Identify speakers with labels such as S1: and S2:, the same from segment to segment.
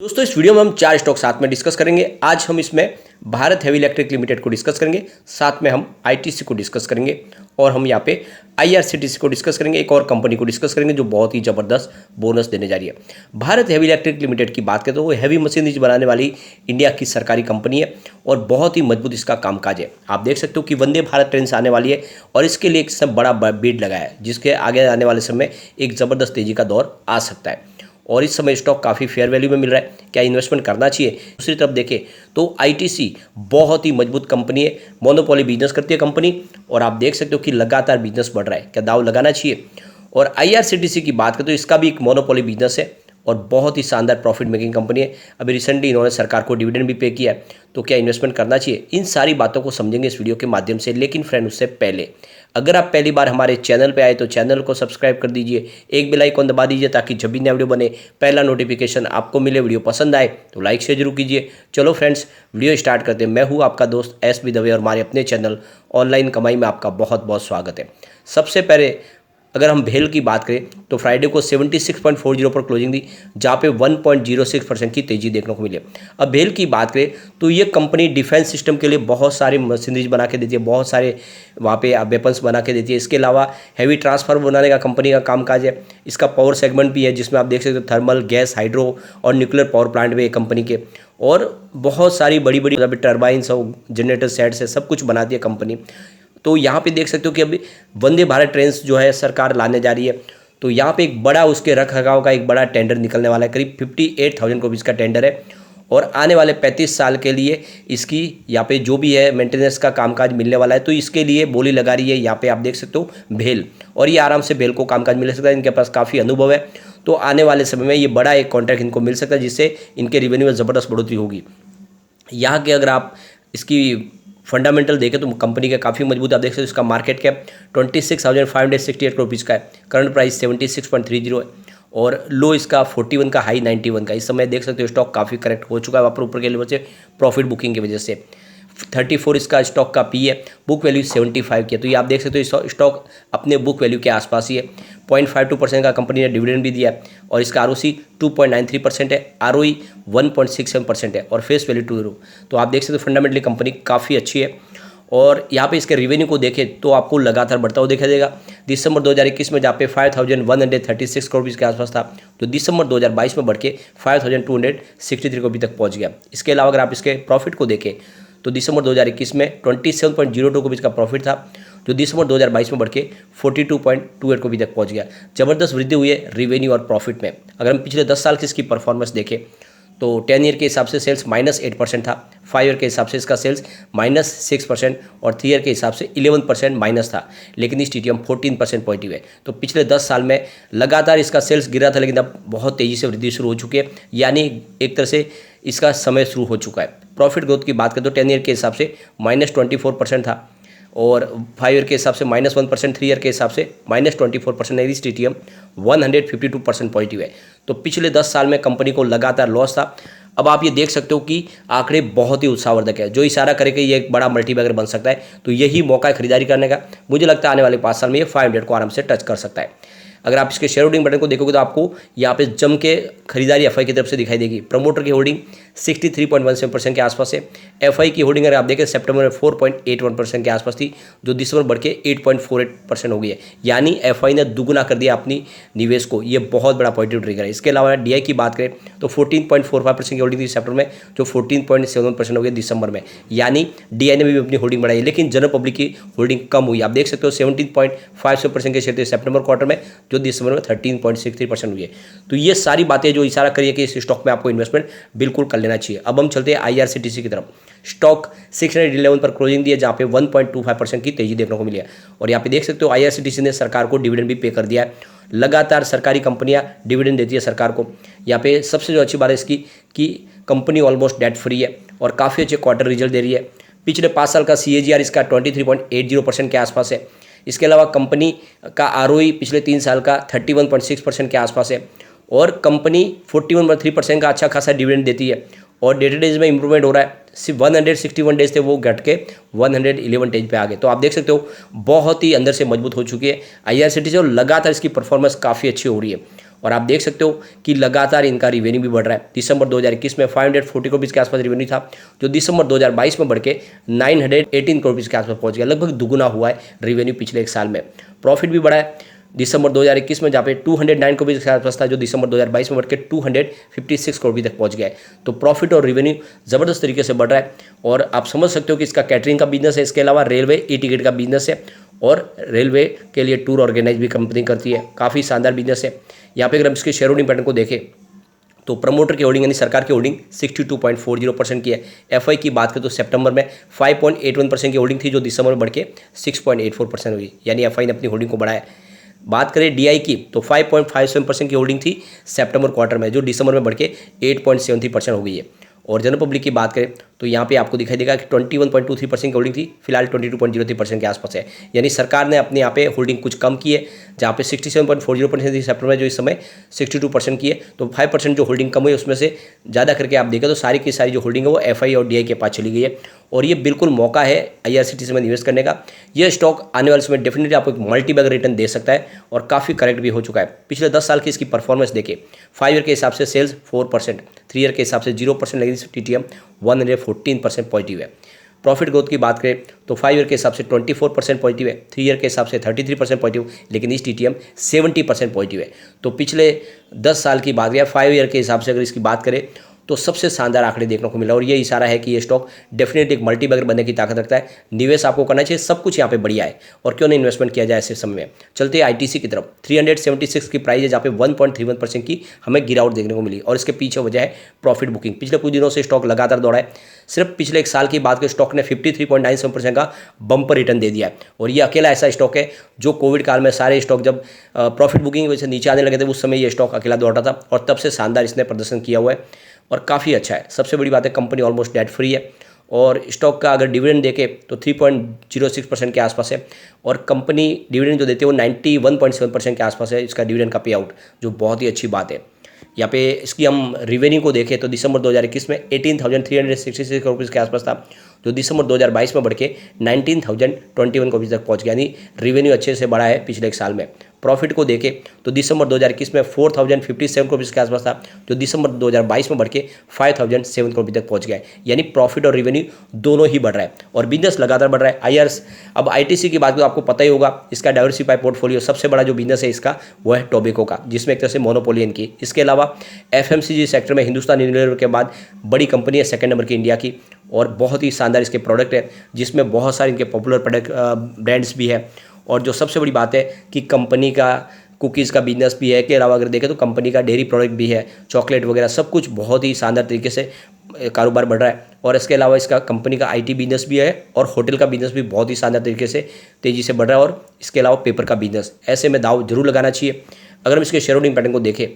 S1: दोस्तों इस वीडियो में हम 4 स्टॉक साथ में डिस्कस करेंगे। आज हम इसमें भारत हेवी इलेक्ट्रिक लिमिटेड को डिस्कस करेंगे, साथ में हम आईटीसी को डिस्कस करेंगे और हम यहाँ पे आईआरसीटीसी को डिस्कस करेंगे। एक और कंपनी को डिस्कस करेंगे जो बहुत ही ज़बरदस्त बोनस देने जा रही है। भारत हेवी इलेक्ट्रिक लिमिटेड की बात करें तो वो हैवी मशीनरीज बनाने वाली इंडिया की सरकारी कंपनी है और बहुत ही मजबूत इसका कामकाज है। आप देख सकते हो कि वंदे भारत ट्रेन आने वाली है और इसके लिए एक सब बड़ा बीड लगा है, जिसके आगे आने वाले समय एक ज़बरदस्त तेजी का दौर आ सकता है और इस समय स्टॉक काफ़ी फेयर वैल्यू में मिल रहा है। क्या इन्वेस्टमेंट करना चाहिए? दूसरी तरफ देखें तो आईटीसी बहुत ही मजबूत कंपनी है, मोनोपोली बिजनेस करती है कंपनी और आप देख सकते हो कि लगातार बिजनेस बढ़ रहा है। क्या दाव लगाना चाहिए? और आईआरसीटीसी की बात करें तो इसका भी एक मोनोपोली बिजनेस है और बहुत ही शानदार प्रॉफिट मेकिंग कंपनी है। अभी रिसेंटली इन्होंने सरकार को डिविडेंड भी पे किया है, तो क्या इन्वेस्टमेंट करना चाहिए? इन सारी बातों को समझेंगे इस वीडियो के माध्यम से। लेकिन फ्रेंड उससे पहले अगर आप पहली बार हमारे चैनल पे आए तो चैनल को सब्सक्राइब कर दीजिए, एक बेल आइकन दबा दीजिए ताकि जब भी नया वीडियो बने पहला नोटिफिकेशन आपको मिले। वीडियो पसंद आए तो लाइक शेयर जरूर कीजिए। चलो फ्रेंड्स वीडियो स्टार्ट करते हैं। मैं हूँ आपका दोस्त एस बी दवे और हमारे अपने चैनल ऑनलाइन कमाई में आपका बहुत बहुत स्वागत है। सबसे पहले अगर हम भेल की बात करें तो फ्राइडे को 76.40 पर क्लोजिंग दी, जहाँ पे 1.06% की तेजी देखने को मिली। अब भेल की बात करें तो ये कंपनी डिफेंस सिस्टम के लिए बहुत सारी मशीनरीज बना के देती है, बहुत सारे वहाँ पे वेपन्स बना के देती है। इसके अलावा हैवी ट्रांसफार्मर बनाने का कंपनी का कामकाज है। इसका पावर सेगमेंट भी है, जिसमें आप देख सकते हो थर्मल, गैस, हाइड्रो और न्यूक्लियर पावर प्लांट भी है कंपनी के, और बहुत सारी बड़ी बड़ी टर्बाइंस और जनरेटर सेट्स है, सब कुछ बनाती है कंपनी। तो यहाँ पे देख सकते हो कि अभी वंदे भारत ट्रेन जो है सरकार लाने जा रही है, तो यहाँ पे एक बड़ा उसके रख रखाव का एक बड़ा टेंडर निकलने वाला है। करीब 58,000 रुपीज़ का टेंडर है और आने वाले 35 साल के लिए इसकी यहाँ पे जो भी है मेंटेनेंस का कामकाज मिलने वाला है। तो इसके लिए बोली लगा रही है यहाँ पे आप देख सकते हो भेल, और ये आराम से भेल को कामकाज मिल सकता है। इनके पास काफ़ी अनुभव है, तो आने वाले समय में ये बड़ा एक कॉन्ट्रैक्ट इनको मिल सकता है, जिससे इनके रेवेन्यू में ज़बरदस्त बढ़ोतरी होगी। यहाँ के अगर आप इसकी फंडामेंटल देखें तो कंपनी का काफ़ी मजबूत। आप देख सकते हो इसका मार्केट कैप 26,568 करोड़ रुपीज़ का है, करंट प्राइस 76.30 है और लो इसका 41 का, हाई 91 का। इस समय देख सकते हो स्टॉक काफ़ी करेक्ट हो चुका है ऊपर के लेवल से प्रॉफिट बुकिंग की वजह से। 34 इसका स्टॉक का पी है, बुक वैल्यू 75 की है। तो ये आप देख सकते हो स्टॉक अपने बुक वैल्यू के आसपास ही है। 0.52% का कंपनी ने डिविडेंड भी दिया है और इसका आरओसी 2.93% है, आरओई 1.67% है और फेस वैल्यू 2। तो आप देख सकते हो फंडामेंटली कंपनी काफ़ी अच्छी है। और यहाँ पे इसके रेवेन्यू को देखें तो आपको लगातार बढ़ता हुआ देखा जाएगा। दिसंबर 2021 में जहाँ पे 5,136 करोड़ रुपीज़ के आसपास था, तो दिसंबर 2022 में बढ़ के 5,263 करोड़ तक पहुँच गया। इसके अलावा अगर आप इसके प्रॉफिट को देखें तो दिसंबर 2021 में 27.02 रुपीज़ का प्रॉफिट था, जो दिसंबर 2022 में बढ़ के 42.28 रुपये तक पहुंच गया। ज़बरदस्त वृद्धि हुई है रेवेन्यू और प्रॉफिट में। अगर हम पिछले 10 साल की इसकी परफॉर्मेंस देखें तो 10 ईयर के हिसाब से सेल्स -8% था, 5 ईयर के हिसाब से इसका सेल्स -6% और 3 ईयर के हिसाब से 11% माइनस था, लेकिन इस टीटीएम 14% पॉजिटिव है। तो पिछले 10 साल में लगातार इसका सेल्स गिरा था, लेकिन अब बहुत तेज़ी से वृद्धि शुरू हो चुकी है, यानी एक तरह से इसका समय शुरू हो चुका है। प्रॉफिट ग्रोथ की बात करें तो 10 ईयर के हिसाब से -24% था और 5 ईयर के हिसाब से -1%, 3 ईयर के हिसाब से -24%। इस टीटीएम 152% पॉजिटिव है। तो पिछले 10 साल में कंपनी को लगातार लॉस था। अब आप ये देख सकते हो कि आंकड़े बहुत ही उत्साहवर्धक है, जो इशारा करे कि ये एक बड़ा मल्टीबैगर बन सकता है। तो यही मौका है खरीदारी करने का। मुझे लगता है आने वाले 5 साल में ये 500 को आराम से टच कर सकता है। अगर आप इसके शेयर होल्डिंग बटन को देखोगे तो आपको यहाँ पे जम के खरीदारी एफआई की तरफ से दिखाई देगी। प्रमोटर की होल्डिंग 63.17% के आसपास है। एफआई की होल्डिंग अगर आप देखें सितंबर में 4.81% के आसपास थी, जो दिसंबर बढ़ के 8.48% हो गई है, यानी एफआई ने दुगुना कर दिया अपनी निवेश को। ये बहुत बड़ा पॉजिटिव ट्रिगर है। इसके अलावा डीआई की बात करें तो 14.45% की होल्डिंग थी सितंबर में, जो 14.71% हो गई दिसंबर में, यानी डीआई ने भी अपनी होल्डिंग बढ़ाई। लेकिन जनरल पब्लिक की होल्डिंग कम हुई। आप देख सकते हो 17.57% के शेयर थे सितंबर क्वार्टर में, जो दिसंबर में 13.63% हुई है। तो ये सारी बातें जो इशारा करिए कि इस स्टॉक में आपको इन्वेस्टमेंट बिल्कुल कर लेना चाहिए। अब हम चलते हैं आईआरसीटीसी की तरफ। स्टॉक 611 पर क्लोजिंग दी है, जहाँ पे 1.25% की तेजी देखने को मिली है और यहाँ पे देख सकते हो आईआरसीटीसी ने सरकार को डिविडेंड भी पे कर दिया है। लगातार सरकारी कंपनियां डिविडेंड देती है सरकार को। यहाँ पे सबसे जो अच्छी बात है इसकी कि कंपनी ऑलमोस्ट डेट फ्री है और काफ़ी अच्छे क्वार्टर रिजल्ट दे रही है। पिछले 5 साल का CAGR इसका 23.80% के आसपास है। इसके अलावा कंपनी का आरओई पिछले 3 साल का 31.6% के आसपास है और कंपनी 41.3% का अच्छा खासा डिविडेंड देती है और डेटर डेज में इंप्रूवमेंट हो रहा है। सिर्फ 161 डेज थे, वो घट के 111 डेज पे आ गए। तो आप देख सकते हो बहुत ही अंदर से मजबूत हो चुकी है आईआरसीटीसी और लगातार इसकी परफॉर्मेंस काफ़ी अच्छी हो रही है और आप देख सकते हो कि लगातार इनका रिवेन्यू भी बढ़ रहा है। दिसंबर 2021 में 540 करोड़ के आसपास रिवेन्यू था, जो दिसंबर 2022 में बढ़ के 918 करोड़ के आसपास पहुंच गया, लगभग दुगुना हुआ है रिवेन्यू पिछले एक साल में। प्रॉफिट भी बढ़ा है, दिसंबर 2021 में जहाँ पे 209 करोड़ के आसपास था, जो दिसंबर 2022 में बढ़ के 256 करोड़ तक पहुंच गया है। तो प्रॉफिट और रिवेन्यू ज़बरदस्त तरीके से बढ़ रहा है और आप समझ सकते हो कि इसका कैटरिंग का बिजनेस है, इसके अलावा रेलवे ई टिकट का बिजनेस है और रेलवे के लिए टूर ऑर्गेनाइज भी कंपनी करती है। काफ़ी शानदार बिजनेस है। यहाँ पे अगर हम इसके शेयर होल्डिंग पैटर्न को देखें तो प्रमोटर की होल्डिंग यानी सरकार की होल्डिंग 62.40% की है। एफआई की बात करें तो सितंबर में 5.81% की होल्डिंग थी, जो दिसंबर में बढ़ के 6.84% हुई, यानी एफआई ने अपनी होल्डिंग को बढ़ाया। बात करें डीआई की तो 5.57% की होल्डिंग थी सितंबर क्वार्टर में, जो दिसंबर में बढ़ के 8.73% हो गई है। और जनरल पब्लिक की बात करें तो यहाँ पे आपको दिखाई देगा कि 21.23% की होल्डिंग थी, फिलहाल 22.03% के आसपास है, यानी सरकार ने अपने यहाँ पे होल्डिंग कुछ कम की है। जहाँ पे 67.40% थी सितंबर में, जो इस समय 62% की है, तो 5% जो होल्डिंग कम हुई उसमें से ज़्यादा करके आप देखें तो सारी की सारी जो होल्डिंग है वो एफआई और डीआई के पास चली गई है। और ये बिल्कुल मौका है आईआरसीटीसी में निवेश करने का। ये स्टॉक आने वाले समय डेफिनेटली आपको एक मल्टी बैग रिटर्न दे सकता है और काफ़ी करेक्ट भी हो चुका है। पिछले 10 साल की इसकी परफॉर्मेंस देखिए, 5 ईयर के हिसाब से सेल्स 4%, 3 ईयर के हिसाब से 0% लगी, टीटीएम 114% पॉजिटिव है। प्रॉफिट ग्रोथ की बात करें तो 5 ईयर के हिसाब से 24% पॉजिटिव है, 3 ईयर के हिसाब से 33% पॉजिटिव, लेकिन इस टीटीएम 70% पॉजिटिव है। तो पिछले 10 साल की बात करें, 5 ईयर के हिसाब से अगर इसकी बात करें तो सबसे शानदार आंकड़े देखने को मिला और ये इशारा है कि ये स्टॉक डेफिनेटली एक मल्टी बैगर बनने की ताकत रखता है। निवेश आपको करना चाहिए, सब कुछ यहाँ पे बढ़िया है और क्यों नहीं इन्वेस्टमेंट किया जाए ऐसे समय में। चलते हैं आईटीसी की तरफ। 376 की प्राइस है, जहाँ पे 1.31% की हमें गिरावट देखने को मिली और इसके पीछे वजह है प्रॉफिट बुकिंग। पिछले कुछ दिनों से स्टॉक लगातार दौड़ा है। सिर्फ पिछले एक साल की बात करें, स्टॉक ने 53.97% का बम्पर रिटर्न दे दिया है और ये अकेला ऐसा स्टॉक है जो कोविड काल में सारे स्टॉक जब प्रॉफिट बुकिंग की वजह से नीचे आने लगे थे, उस समय ये स्टॉक अकेला दौड़ा था और तब से शानदार इसने प्रदर्शन किया हुआ है और काफ़ी अच्छा है। सबसे बड़ी बात है कंपनी ऑलमोस्ट डेट फ्री है और स्टॉक का अगर डिविडेंड देखें तो 3.06% के आसपास है और कंपनी डिविडेंड जो देती है वो 91.7% के आसपास है इसका डिविडेंड का पे आउट, जो बहुत ही अच्छी बात है। यहाँ पे इसकी हम रिवेन्यू को देखें तो दिसंबर 2021 में 18,366 करोड़ रुपये के आसपास था, जो दिसंबर 2022 में बढ़ के 19,021 करोड़ तक पहुँच गया, यानी रिवेन्यू अच्छे से बढ़ा है पिछले एक साल में। प्रॉफिट को देखें तो दिसंबर 2021 में 4,057 करोड़ के आसपास था, जो दिसंबर 2022 में बढ़ के 5,007 करोड़ तक पहुंच गया है, यानी प्रॉफिट और रेवेन्यू दोनों ही बढ़ रहा है और बिजनेस लगातार बढ़ रहा है। आईआरएस अब आईटीसी की बात करें तो आपको पता ही होगा, इसका डाइवर्सिफाई पोर्टफोलियो सबसे बड़ा जो बिजनेस है इसका वो है टोबैको का, जिसमें एक तरह से मोनोपोली इनकी। इसके अलावा एफएमसीजी सेक्टर में हिंदुस्तान यूनिलीवर के बाद बड़ी कंपनी है सेकंड नंबर की इंडिया की और बहुत ही शानदार इसके प्रोडक्ट है, जिसमें बहुत सारे इनके पॉपुलर प्रोडक्ट ब्रांड्स भी है। और जो सबसे बड़ी बात है कि कंपनी का कुकीज़ का बिजनेस भी है, के अलावा अगर देखें तो कंपनी का डेयरी प्रोडक्ट भी है, चॉकलेट वगैरह सब कुछ बहुत ही शानदार तरीके से कारोबार बढ़ रहा है। और इसके अलावा इसका कंपनी का आईटी बिजनेस भी है और होटल का बिजनेस भी बहुत ही शानदार तरीके से तेज़ी से बढ़ रहा है और इसके अलावा पेपर का बिजनेस। ऐसे में दाव जरूर लगाना चाहिए। अगर हम इसके शेयर होल्डिंग पैटर्न को देखें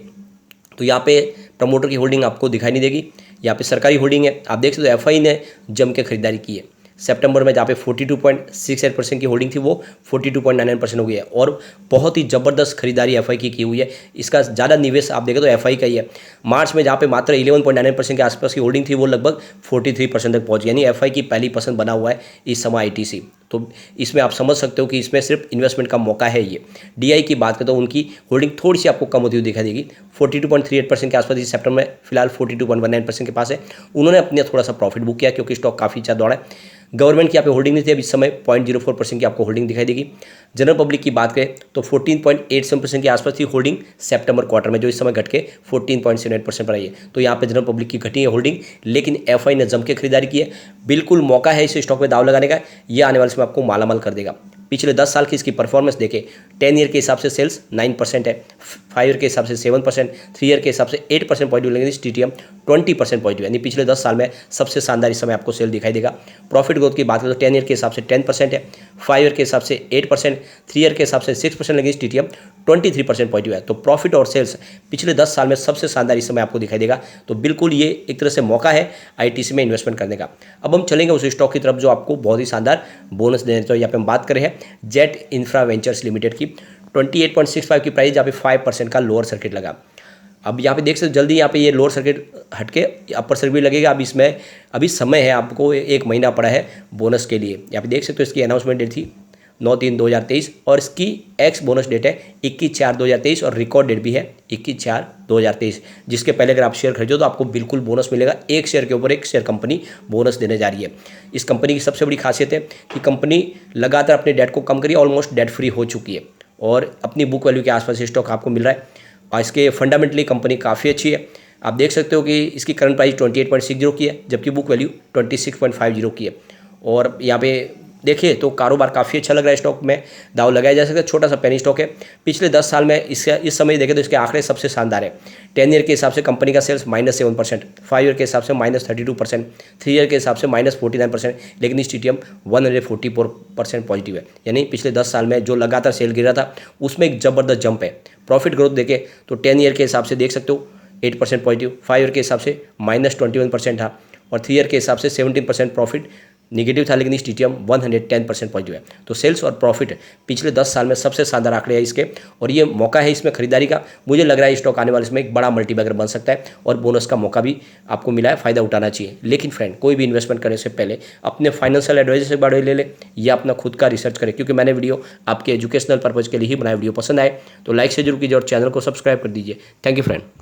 S1: तो यहाँ पे प्रमोटर की होल्डिंग आपको दिखाई नहीं देगी, यहाँ पे सरकारी होल्डिंग है। आप देख सकते हो एफआई ने जम के खरीदारी की है सितंबर में, जहाँ पे 42.68% की होल्डिंग थी वो 42.99% हो गई है और बहुत ही ज़बरदस्त खरीदारी एफआई की हुई है। इसका ज़्यादा निवेश आप देखें तो एफआई का ही है। मार्च में जहाँ पे मात्र 11.99% के आसपास की होल्डिंग थी वो लगभग 43% तक पहुँच गई, यानी एफआई की पहली पसंद बना हुआ है इस समय आईटीसी। तो इसमें आप समझ सकते हो कि इसमें सिर्फ इन्वेस्टमेंट का मौका है ये। डीआई की बात करें तो उनकी होल्डिंग थोड़ी सी आपको कम होती हुई दिखाई देगी, 42.38% के आसपास इस सेक्टर में, फिलहाल 42.19% के पास है। उन्होंने अपने थोड़ा सा प्रॉफिट बुक किया क्योंकि स्टॉक काफ़ी अच्छा दौड़ा है। गवर्नमेंट की यहाँ पे होल्डिंग नहीं थी, अब इस समय 0.04% की आपको होल्डिंग दिखाई देगी। जनरल पब्लिक की बात करें तो 14.87% के आसपास थी होल्डिंग सितंबर क्वार्टर में, जो इस समय घट के 14.78% पर आई है। तो यहाँ पे जनरल पब्लिक की घटी है होल्डिंग, लेकिन एफआई ने जम के खरीदारी की है। बिल्कुल मौका है इस स्टॉक में दाव लगाने का, ये आने वाले समय आपको मालामाल कर देगा। पिछले 10 साल की इसकी परफॉर्मेंस देखें, 10 ईयर के हिसाब से सेल्स 9% है, 5 ईयर के हिसाब से 7%, 3 ईयर के हिसाब से 8% पॉजिटिव, लेकिन इस टीटीएम 20% पॉजिटिव, यानी पिछले 10 साल में सबसे शानदार इस समय आपको सेल दिखाई देगा। प्रॉफिट ग्रोथ की बात करें तो 10 ईयर के हिसाब से 10% है, 5 ईयर के हिसाब से 8%, 3 ईयर के हिसाब से 6%, लेकिन इस टीटीएम 23% पॉजिटिव है। तो प्रॉफिट और सेल्स पिछले 10 साल में सबसे शानदार इस समय आपको दिखाई देगा। तो बिल्कुल ये एक तरह से मौका है आईटीसी में इन्वेस्टमेंट करने का। अब हम चलेंगे उस स्टॉक की तरफ जो आपको बहुत ही शानदार बोनस देने। तो यहाँ पे हम बात कर रहे हैं जेट इंफ्रा वेंचर्स लिमिटेड की। 28.65 की प्राइस, जहाँ पे 5% का लोअर सर्किट लगा। अब यहाँ पे देख सकते जल्दी यहाँ पे ये लोअर सर्किट हटके अपर सर्किट भी लगेगा। अब इसमें अभी समय है, आपको 1 महीना पड़ा है बोनस के लिए। यहाँ पे देख सकते हो इसकी अनाउंसमेंट डेट थी 9/3/2023 और इसकी एक्स बोनस डेट है 21/4/2023 और रिकॉर्ड डेट भी है 21/4/2023। जिसके पहले अगर आप शेयर खरीदो तो आपको बिल्कुल बोनस मिलेगा, एक शेयर के ऊपर एक शेयर कंपनी बोनस देने जा रही है। इस कंपनी की सबसे बड़ी खासियत है कि कंपनी लगातार अपने डेट को कम करी, ऑलमोस्ट डेट फ्री हो चुकी है और अपनी बुक वैल्यू के आसपास स्टॉक आपको मिल रहा है। और इसके फंडामेंटली कंपनी काफ़ी अच्छी है। आप देख सकते हो कि इसकी करंट प्राइस 28.60 की है, जबकि बुक वैल्यू 26.50 की है। और यहाँ पे देखिए तो कारोबार काफ़ी अच्छा लग रहा है, स्टॉक में दाव लगाया जा सकता है। छोटा सा पेनी स्टॉक है। पिछले 10 साल में इस समय देखें तो इसके आंकड़े सबसे शानदार है। 10 ईयर के हिसाब से कंपनी का सेल्स -7%, 5 ईयर के हिसाब से -32%, 3 ईयर के हिसाब से -49%, लेकिन इस TTM 144% पॉजिटिव है। यानी पिछले 10 साल में जो लगातार सेल गिरा था उसमें एक ज़बरदस्त जंप है। प्रॉफिट ग्रोथ देखें तो 10 ईयर के हिसाब से देख सकते हो 8% पॉजिटिव, 5 ईयर के हिसाब से -21% था और 3 ईयर के हिसाब से 17% प्रॉफिट निगेटिव था, लेकिन इस TTM 110% पॉजिटिव है। तो सेल्स और प्रॉफिट पिछले 10 साल में सबसे शानदार आंकड़े हैं इसके, और ये मौका है इसमें खरीदारी का। मुझे लग रहा है स्टॉक आने वाले इसमें एक बड़ा मल्टीबैगर बन सकता है और बोनस का मौका भी आपको मिला है, फ़ायदा उठाना चाहिए। लेकिन फ्रेंड, कोई भी इन्वेस्टमेंट करने से पहले अपने फाइनेंशियल एडवाइजर से बारे ले ले या अपना खुद का रिसर्च करें, क्योंकि मैंने वीडियो आपके एजुकेशनल पर्पज़ के लिए ही बनाया। वीडियो पसंद आए तो लाइक से जरूर कीजिए और चैनल को सब्सक्राइब कर दीजिए। Thank you friend.